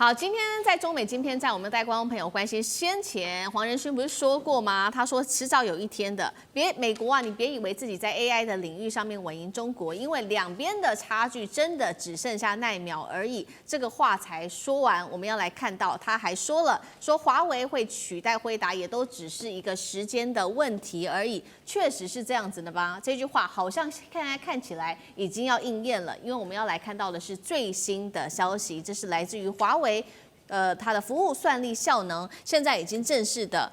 好，今天在中美晶片战，我们带观众朋友关心，先前黄仁勋不是说过吗？他说迟早有一天的，美国啊，你别以为自己在 AI 的领域上面稳赢中国，因为两边的差距真的只剩下奈秒而已。这个话才说完，我们要来看到他还说了，说华为会取代辉达，也都只是一个时间的问题而已。确实是这样子的吧？这句话好像现在看起来已经要应验了，因为我们要来看到的是最新的消息，这是来自于华为。它的服务算力效能现在已经正式的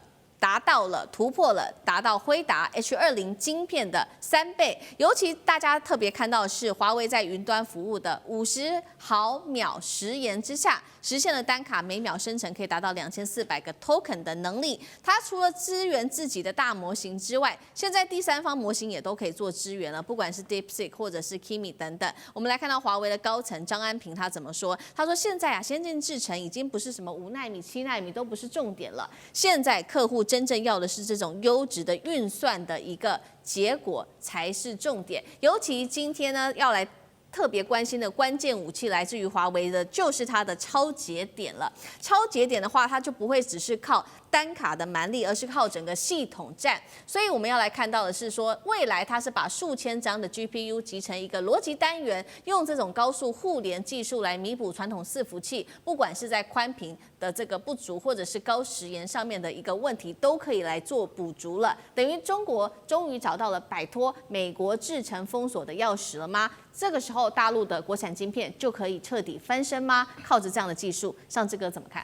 突破了，达到辉达 H20 晶片的3倍。尤其大家特别看到的是，华为在云端服务的50毫秒时延之下，实现了单卡每秒生成可以达到2400个 token 的能力。它除了支援自己的大模型之外，现在第三方模型也都可以做支援了，不管是 DeepSeek 或者是 Kimi 等等。我们来看到华为的高层张安平他怎么说？他说现在啊，先进制程已经不是什么5奈米、7奈米都不是重点了，现在客户真正要的是这种优质的运算的一个结果才是重点。尤其今天呢，要来特别关心的关键武器来自于华为的，就是它的超节点了。超节点的话，它就不会只是靠单卡的蛮力，而是靠整个系统战。所以我们要来看到的是说，未来它是把数千张的 GPU 集成一个逻辑单元，用这种高速互联技术来弥补传统伺服器，不管是在宽频的这个不足，或者是高时延上面的一个问题，都可以来做补足了。等于中国终于找到了摆脱美国制程封锁的钥匙了吗？这个时候，大陆的国产晶片就可以彻底翻身吗？靠着这样的技术，上志哥怎么看？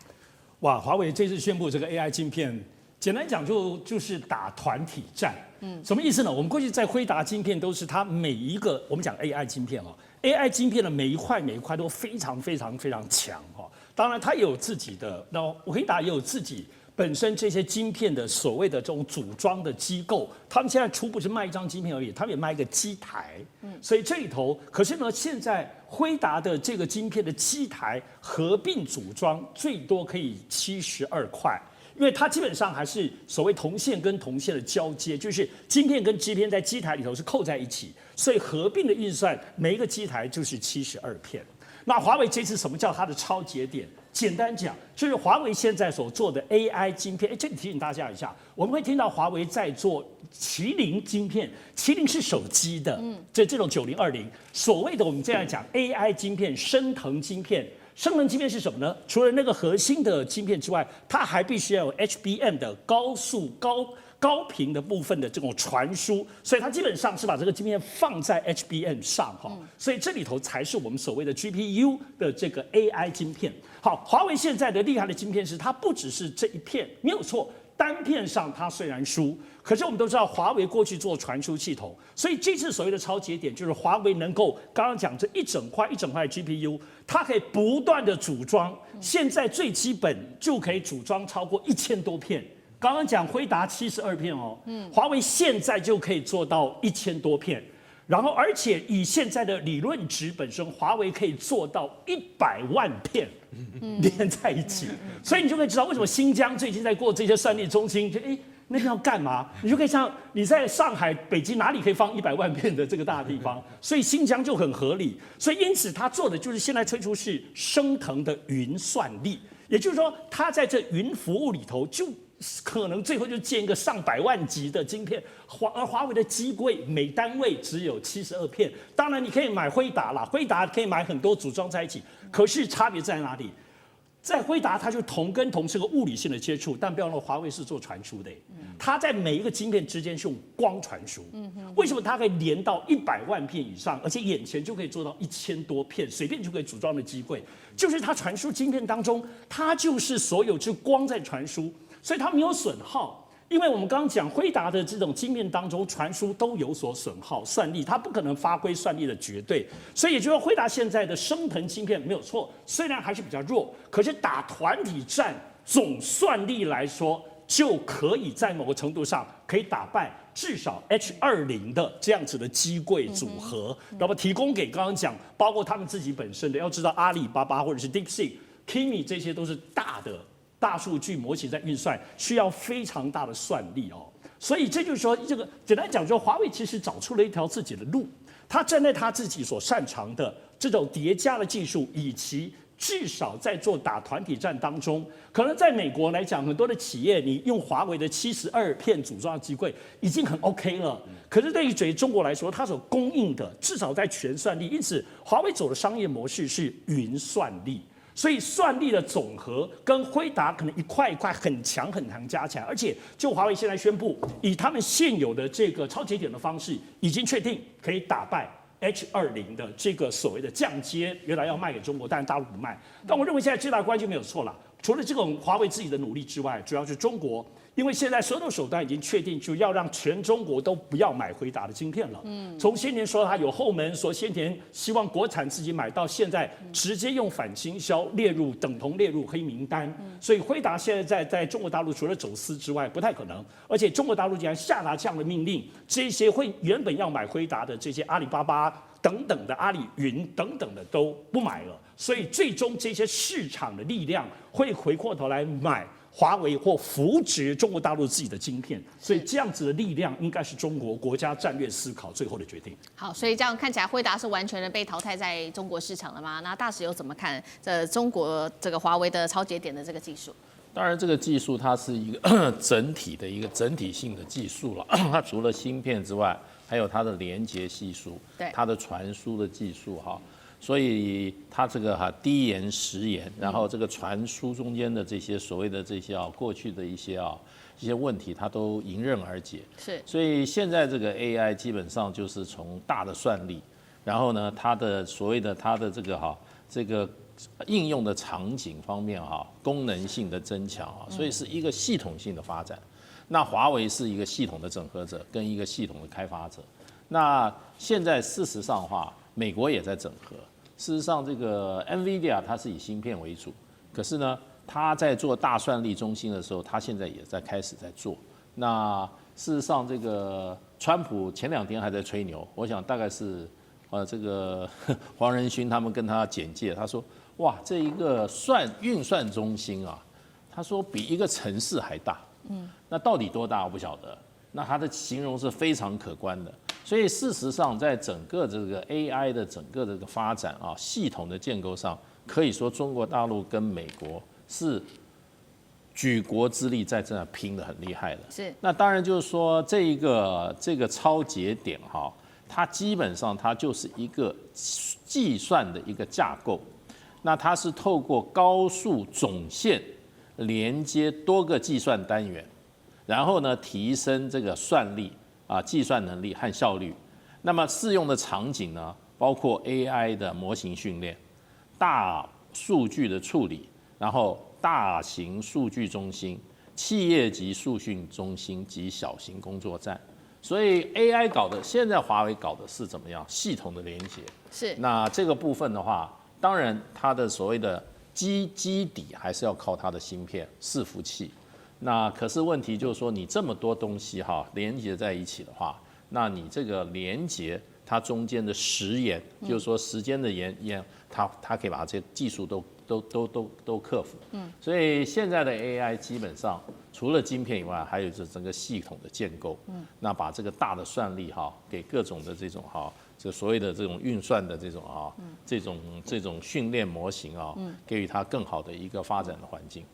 哇，华为这次宣布这个 AI 晶片，简单讲就是打团体战。什么意思呢？我们过去在辉达晶片都是它每一个，我们讲 AI 晶片哦 ，AI 晶片的每一块都非常强哈。当然，它也有自己的，然后辉达也有自己本身这些晶片的所谓的这种组装的机构，他们现在初步是卖一张晶片而已，他们也卖一个机台。所以这里头，可是呢，现在辉达的这个晶片的机台合并组装最多可以72块。因为它基本上还是所谓铜线跟铜线的交接，就是晶片跟晶片在机台里头是扣在一起，所以合并的运算每一个机台就是72片。那华为这次什么叫它的超节点？简单讲，就是华为现在所做的 AI 晶片。这里提醒大家一下，我们会听到华为在做麒麟晶片，麒麟是手机的，这种9020，所谓的我们这样讲 AI 晶片、升腾晶片。升腾晶片是什么呢？除了那个核心的晶片之外，它还必须要有 HBM 的高速高频的部分的这种传输，所以它基本上是把这个晶片放在 HBM 上哈，所以这里头才是我们所谓的 GPU 的这个 AI 晶片。好，华为现在的厉害的晶片是它不只是这一片，没有错。单片上它虽然输，可是我们都知道华为过去做传输系统，所以这次所谓的超节点就是华为能够刚刚讲这一整块的 GPU， 它可以不断的组装，现在最基本就可以组装超过1000多片。刚刚讲辉达72片哦，华为现在就可以做到1000多片。然后，而且以现在的理论值本身，华为可以做到100万片连在一起，所以你就可以知道为什么新疆最近在过这些算力中心，那边要干嘛？你就可以像你在上海、北京哪里可以放100万片的这个大地方，所以新疆就很合理。所以因此，他做的就是现在推出是升腾的云算力，也就是说，他在这云服务里头就。可能最后就建一个上百万级的晶片，而华为的机柜每单位只有72片。当然你可以买辉达啦，辉达可以买很多组装在一起，可是差别在哪里？在辉达它就铜跟铜是个物理性的接触，但不要忘了华为是做传输的，它在每一个晶片之间是用光传输。为什么它可以连到100万片以上，而且眼前就可以做到1000多片，随便就可以组装的机柜？就是它传输晶片当中，它就是所有就光在传输。所以它没有损耗，因为我们刚刚讲辉达的这种晶片当中传输都有所损耗，算力它不可能发挥算力的绝对，所以也就是说辉达现在的升腾晶片没有错，虽然还是比较弱，可是打团体战总算力来说，就可以在某个程度上可以打败至少 H20的这样子的机柜组合，那么提供给刚刚讲，包括他们自己本身的，要知道阿里巴巴或者是 DeepSeek、Kimi 这些都是大数据模型在运算，需要非常大的算力哦。所以这就是说，这个简单讲，说华为其实找出了一条自己的路，他站在他自己所擅长的这种叠加的技术以及至少在做打团体战当中，可能在美国来讲，很多的企业你用华为的72片组装的机柜已经很 OK 了。可是对于中国来说，它所供应的至少在全算力，因此华为走的商业模式是云算力。所以算力的总和跟辉达可能一块一块很强加起来，而且就华为现在宣布，以他们现有的这个超节点的方式，已经确定可以打败H20的这个所谓的降阶，原来要卖给中国，但大陆不卖。但我认为现在最大的关键没有错了，除了这种华为自己的努力之外，主要是中国。因为现在所有的手段已经确定，就要让全中国都不要买辉达的晶片了。从先前说它有后门，说先前希望国产自己买，到现在直接用反倾销等同列入黑名单。所以辉达现在在中国大陆除了走私之外，不太可能。而且中国大陆竟然下达这样的命令，这些原本要买辉达的这些阿里巴巴等等的阿里云等等的都不买了。所以最终这些市场的力量会回过头来买华为或扶植中国大陆自己的晶片，所以这样子的力量应该是中国国家战略思考最后的决定。好，所以这样看起来，辉达是完全的被淘汰在中国市场了吗？那大使又怎么看中国这个华为的超节点的这个技术？当然，这个技术它是一个整体性的技术了。它除了芯片之外，还有它的连接系数，它的传输的技术哈。所以它这个低延时延，然后这个传输中间的这些所谓的这些过去的一些问题，它都迎刃而解。是，所以现在这个 AI 基本上就是从大的算力，然后呢，它的所谓的它的这个应用的场景方面功能性的增强所以是一个系统性的发展。那华为是一个系统的整合者跟一个系统的开发者。那现在事实上的话，美国也在整合。事实上，这个 NVIDIA 它是以芯片为主，可是呢，它在做大算力中心的时候，它现在也开始在做。那事实上，这个川普前2天还在吹牛，我想大概是这个黄仁勋他们跟他简介，他说哇，这一个运算中心他说比一个城市还大。那到底多大我不晓得。那他的形容是非常可观的。所以事实上，在整个这个 AI 的整个这个发展系统的建构上，可以说中国大陆跟美国是举国之力在这拼得很厉害的。是。那当然就是说，这个超节点它基本上它就是一个计算的一个架构。那它是透过高速总线连接多个计算单元，然后呢提升这个算力。计算能力和效率，那么适用的场景呢，包括 AI 的模型训练、大数据的处理，然后大型数据中心、企业级数据中心及小型工作站。所以 AI 现在华为搞的是怎么样？系统的连接。是。那这个部分的话，当然它的所谓的基底还是要靠它的芯片伺服器。那可是问题就是说，你这么多东西连接在一起的话，那你这个连接它中间的时延，就是说时间的延，它可以把这技术都克服。所以现在的 AI 基本上除了晶片以外，还有这整个系统的建构。那把这个大的算力给各种的这种这所谓的这种运算的这种训练模型给予它更好的一个发展的环境。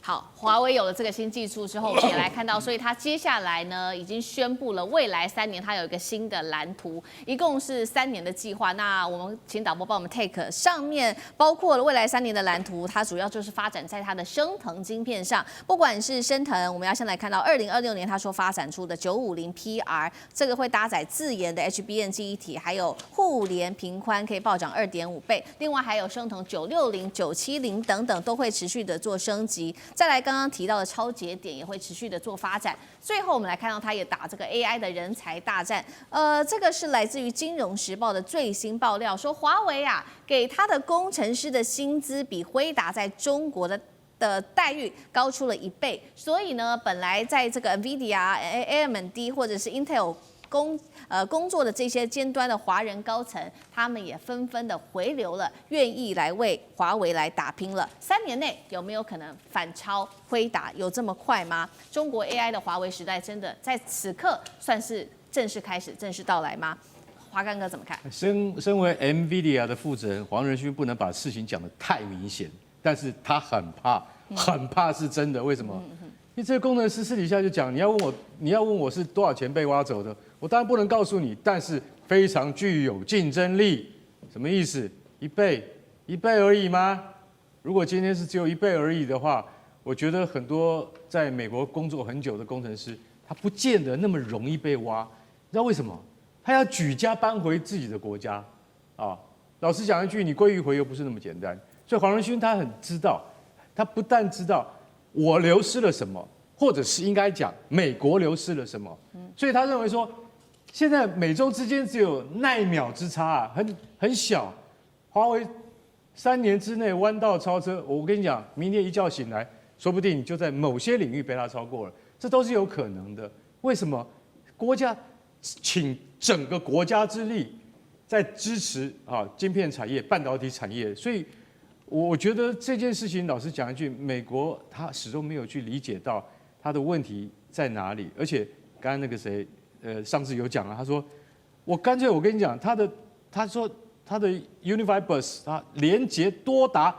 好，华为有了这个新技术之后，我们也来看到，所以它接下来呢，已经宣布了未来3年它有一个新的蓝图，一共是3年的计划。那我们请导播帮我们 take 上面包括了未来3年的蓝图，它主要就是发展在它的升腾晶片上，不管是升腾，我们要先来看到2026年它说发展出的950PR，这个会搭载自研的 HBM 记忆体，还有互联频宽可以暴涨2.5倍，另外还有升腾960、970等等都会持续的做升级。再来，刚刚提到的超节点也会持续的做发展。最后，我们来看到它也打这个 AI 的人才大战。这个是来自于《金融时报》的最新爆料，说华为给他的工程师的薪资比辉达在中国的待遇高出了1倍。所以呢，本来在这个 NVIDIA、AMD 或者是 Intel工作的这些尖端的华人高层，他们也纷纷的回流了，愿意来为华为来打拼了。3年内有没有可能反超辉达？有这么快吗？中国 AI 的华为时代真的在此刻算是正式开始、正式到来吗？华干哥怎么看？身为 NVIDIA 的负责人黄仁勋不能把事情讲得太明显，但是他很怕是真的。为什么？因为这个工程师私底下就讲，你要问我是多少钱被挖走的，我当然不能告诉你，但是非常具有竞争力。什么意思？1倍而已吗？如果今天是只有1倍而已的话，我觉得很多在美国工作很久的工程师，他不见得那么容易被挖。你知道为什么？他要举家搬回自己的国家啊！老实讲一句，你归于回又不是那么简单。所以黄仁勋他很知道，他不但知道我流失了什么，或者是应该讲美国流失了什么，所以他认为说，现在美洲之间只有奈秒之差啊，很小。华为3年之内弯道超车，我跟你讲，明天一觉醒来，说不定你就在某些领域被他超过了，这都是有可能的。为什么？国家请整个国家之力在支持晶片产业、半导体产业，所以我觉得这件事情，老实讲一句，美国他始终没有去理解到他的问题在哪里。而且刚刚那个谁，上次有讲了，他说我干脆我跟你讲，他说他的 Unified Bus 它连接多达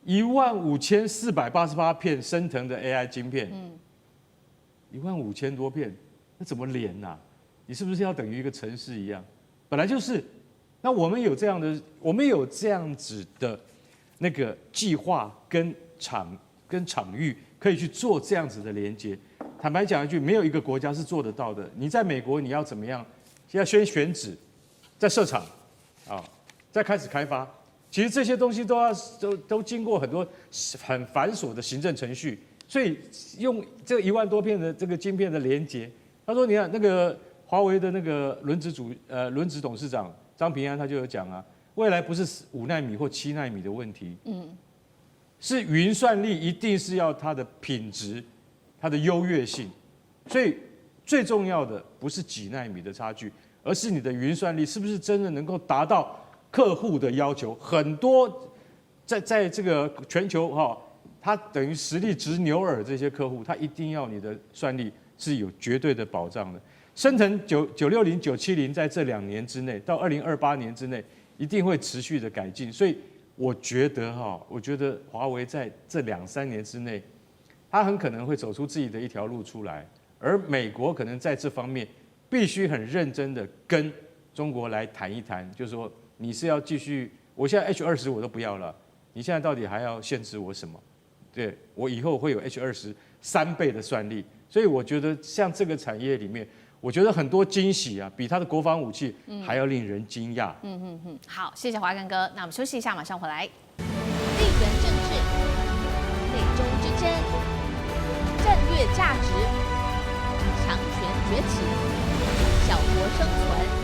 15488片升腾的 AI 晶片，15000多片，那怎么连呐？你是不是要等于一个城市一样？本来就是。那我们有这样子的那个计划跟场域，可以去做这样子的连接。坦白讲一句，没有一个国家是做得到的。你在美国，你要怎么样？要先选址，再设厂，再开始开发。其实这些东西都经过很多很繁琐的行政程序。所以用这1万多片的这个晶片的连接，他说你看那个华为的那个轮值董事长张平安他就有讲啊，未来不是5奈米或7奈米的问题，是云算力一定是要它的品质、它的优越性，所以最重要的不是几奈米的差距，而是你的云算力是不是真的能够达到客户的要求。很多在这个全球它等于实力直牛耳这些客户，他一定要你的算力是有绝对的保障的。升腾960、970在这2年之内，到2028年之内，一定会持续的改进。所以我觉得华为在这2-3年之内，它很可能会走出自己的一条路出来。而美国可能在这方面必须很认真的跟中国来谈一谈，就是说你是要继续，我现在 H20我都不要了，你现在到底还要限制我什么？对，我以后会有 H20 3倍的算力。所以我觉得像这个产业里面，我觉得很多惊喜啊，比它的国防武器还要令人惊讶。好，谢谢华干哥。那我们休息一下，马上回来。地缘政治、美洲之争、战略价值、强权崛起、小国生存。